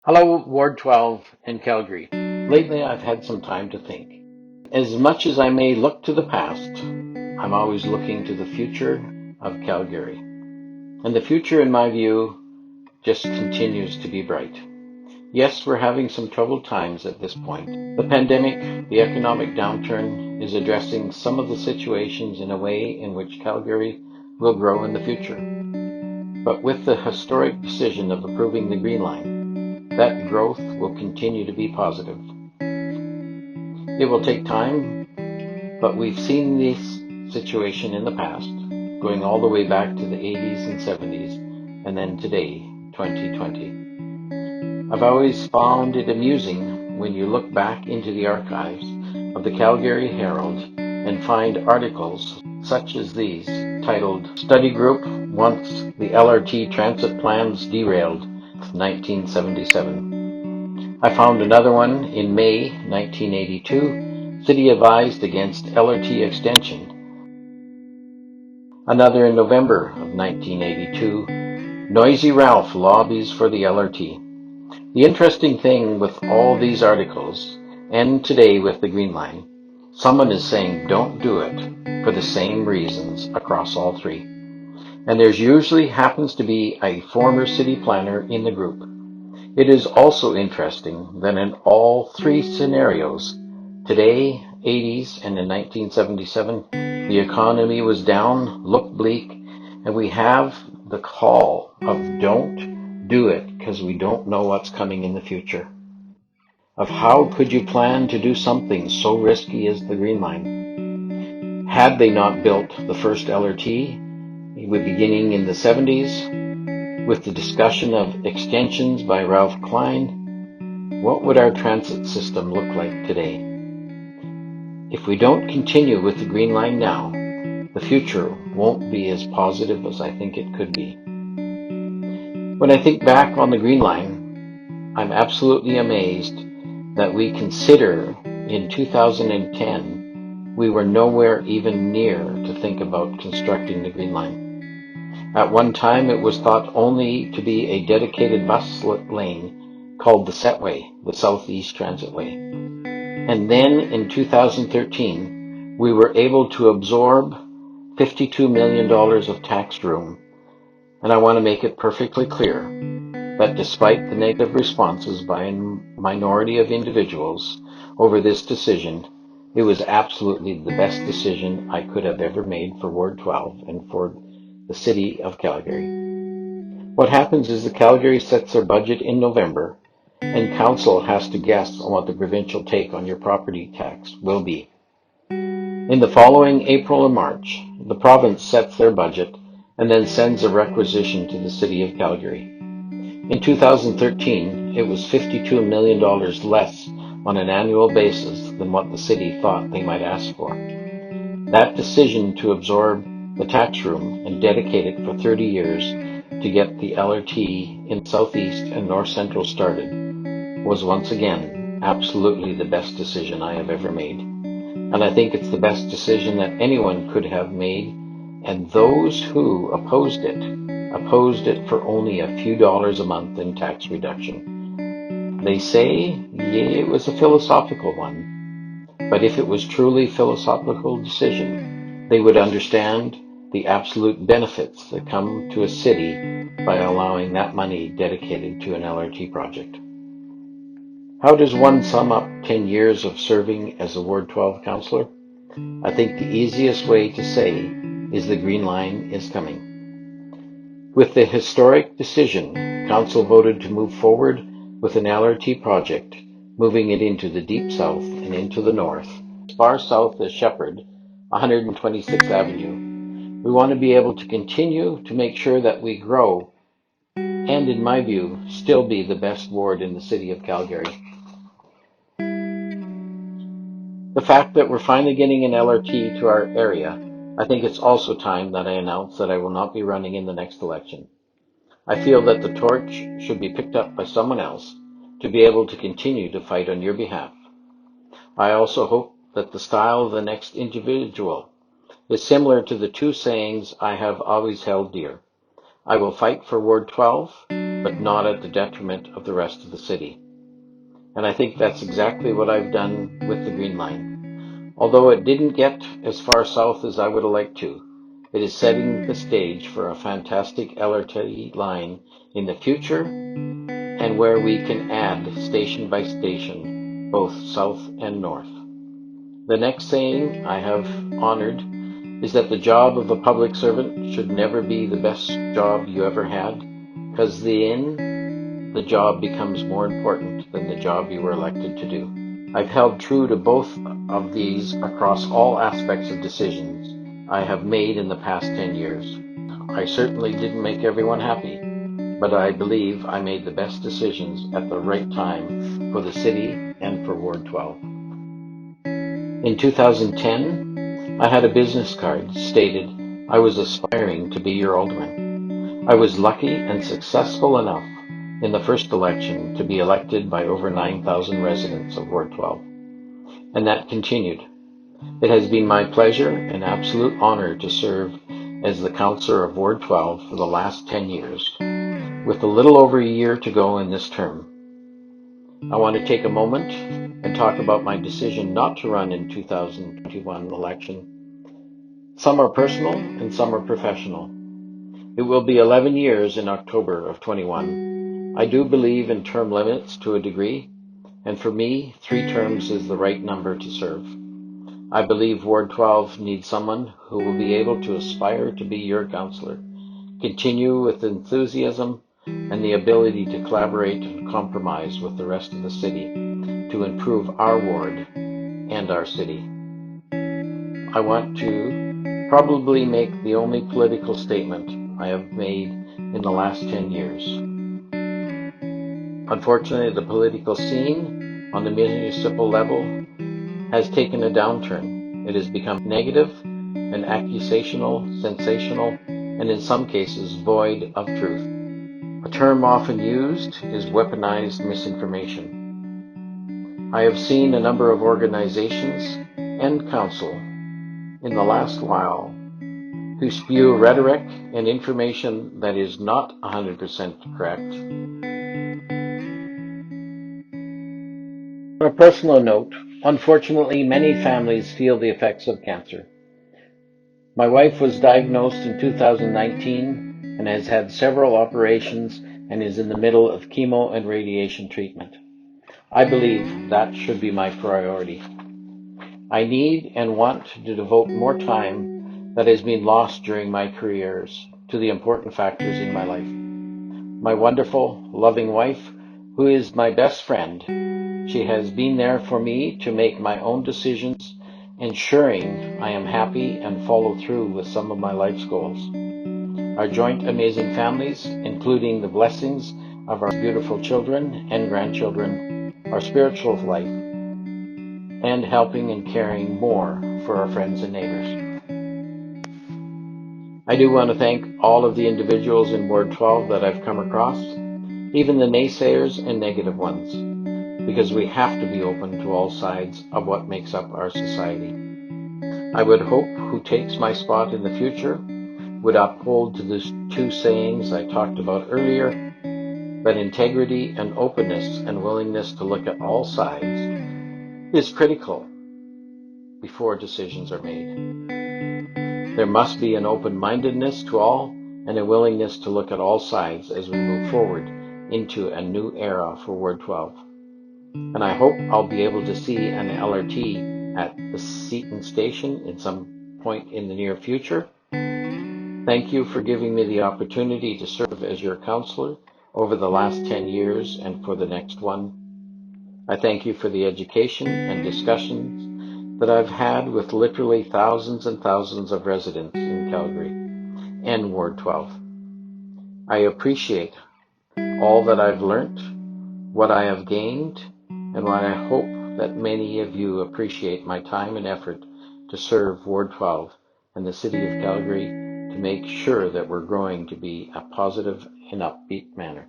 Hello, Ward 12 in Calgary. Lately, I've had some time to think. As much as I may look to the past, I'm always looking to the future of Calgary. And the future, in my view, just continues to be bright. Yes, we're having some troubled times at this point. The pandemic, the economic downturn, is addressing some of the situations in a way in which Calgary will grow in the future. But with the historic decision of approving the Green Line, that growth will continue to be positive. It will take time, but we've seen this situation in the past, going all the way back to the 80s and 70s, and then today, 2020. I've always found it amusing when you look back into the archives of the Calgary Herald and find articles such as these, titled "Study Group Wants the LRT Transit Plans Derailed, 1977. I found another one in May 1982, City Advised Against LRT Extension. Another in November of 1982, Noisy Ralph Lobbies for the LRT. The interesting thing with all these articles, and today with the Green Line, someone is saying don't do it for the same reasons across all three. And there's usually happens to be a former city planner in the group. It is also interesting that in all three scenarios, today, 80s, and in 1977, the economy was down, looked bleak, and we have the call of don't do it because we don't know what's coming in the future. Of how could you plan to do something so risky as the Green Line? Had they not built the first LRT, beginning in the 70s, with the discussion of extensions by Ralph Klein, what would our transit system look like today? If we don't continue with the Green Line now, the future won't be as positive as I think it could be. When I think back on the Green Line, I'm absolutely amazed that we consider in 2010 we were nowhere even near to think about constructing the Green Line. At one time, it was thought only to be a dedicated bus lane called the Setway, the Southeast Transitway. And then in 2013, we were able to absorb $52 million of tax room. And I want to make it perfectly clear that despite the negative responses by a minority of individuals over this decision, it was absolutely the best decision I could have ever made for Ward 12 and for the City of Calgary. What happens is the Calgary sets their budget in November, and Council has to guess on what the provincial take on your property tax will be. In the following April and March, the province sets their budget and then sends a requisition to the City of Calgary. In 2013, it was $52 million less on an annual basis than what the city thought they might ask for. That decision to absorb the tax room and dedicate it for 30 years to get the LRT in Southeast and North Central started was once again absolutely the best decision I have ever made. And I think it's the best decision that anyone could have made, and those who opposed it for only a few dollars a month in tax reduction. They say, it was a philosophical one, but if it was truly a philosophical decision, they would understand the absolute benefits that come to a city by allowing that money dedicated to an LRT project. How does one sum up 10 years of serving as a Ward 12 councillor? I think the easiest way to say is the Green Line is coming. With the historic decision, Council voted to move forward with an LRT project, moving it into the Deep South and into the North, as far south as Shepherd, 126th Avenue. We want to be able to continue to make sure that we grow and, in my view, still be the best ward in the City of Calgary. The fact that we're finally getting an LRT to our area, I think it's also time that I announce that I will not be running in the next election. I feel that the torch should be picked up by someone else to be able to continue to fight on your behalf. I also hope that the style of the next individual is similar to the two sayings I have always held dear. I will fight for Ward 12 but not at the detriment of the rest of the city. And I think that's exactly what I've done with the Green Line. Although it didn't get as far south as I would have liked to, it is setting the stage for a fantastic LRT line in the future, and where we can add station by station, both south and north. The next saying I have honored is that the job of a public servant should never be the best job you ever had, because the job becomes more important than the job you were elected to do. I've held true to both of these across all aspects of decisions I have made in the past 10 years. I certainly didn't make everyone happy, but I believe I made the best decisions at the right time for the city and for Ward 12. In 2010, I had a business card stated I was aspiring to be your alderman. I was lucky and successful enough in the first election to be elected by over 9,000 residents of Ward 12, and that continued. It has been my pleasure and absolute honor to serve as the Councillor of Ward 12 for the last 10 years, with a little over a year to go in this term. I want to take a moment and talk about my decision not to run in 2021 election. Some are personal and some are professional. It will be 11 years in October of 21. I do believe in term limits to a degree, and for me, 3 terms is the right number to serve. I believe Ward 12 needs someone who will be able to aspire to be your councillor, continue with enthusiasm and the ability to collaborate and compromise with the rest of the city to improve our ward and our city. I want to probably make the only political statement I have made in the last 10 years. Unfortunately, the political scene on the municipal level has taken a downturn. It has become negative and accusational, sensational, and in some cases void of truth. A term often used is weaponized misinformation. I have seen a number of organizations and council in the last while who spew rhetoric and information that is not 100% correct. On a personal note, unfortunately, many families feel the effects of cancer. My wife was diagnosed in 2019 and has had several operations and is in the middle of chemo and radiation treatment. I believe that should be my priority. I need and want to devote more time that has been lost during my careers to the important factors in my life. My wonderful, loving wife, who is my best friend, she has been there for me to make my own decisions, ensuring I am happy and follow through with some of my life's goals. Our joint amazing families, including the blessings of our beautiful children and grandchildren, our spiritual life, and helping and caring more for our friends and neighbors. I do want to thank all of the individuals in Ward 12 that I've come across, even the naysayers and negative ones, because we have to be open to all sides of what makes up our society. I would hope who takes my spot in the future would uphold to the 2 sayings I talked about earlier, that integrity and openness and willingness to look at all sides is critical before decisions are made. There must be an open-mindedness to all and a willingness to look at all sides as we move forward into a new era for Ward 12. And I hope I'll be able to see an LRT at the Keating station in some point in the near future. Thank you for giving me the opportunity to serve as your councillor over the last 10 years and for the next one. I thank you for the education and discussions that I've had with literally thousands and thousands of residents in Calgary and Ward 12. I appreciate all that I've learnt, what I have gained, and what I hope that many of you appreciate my time and effort to serve Ward 12 and the City of Calgary to make sure that we're growing to be a positive and upbeat manner.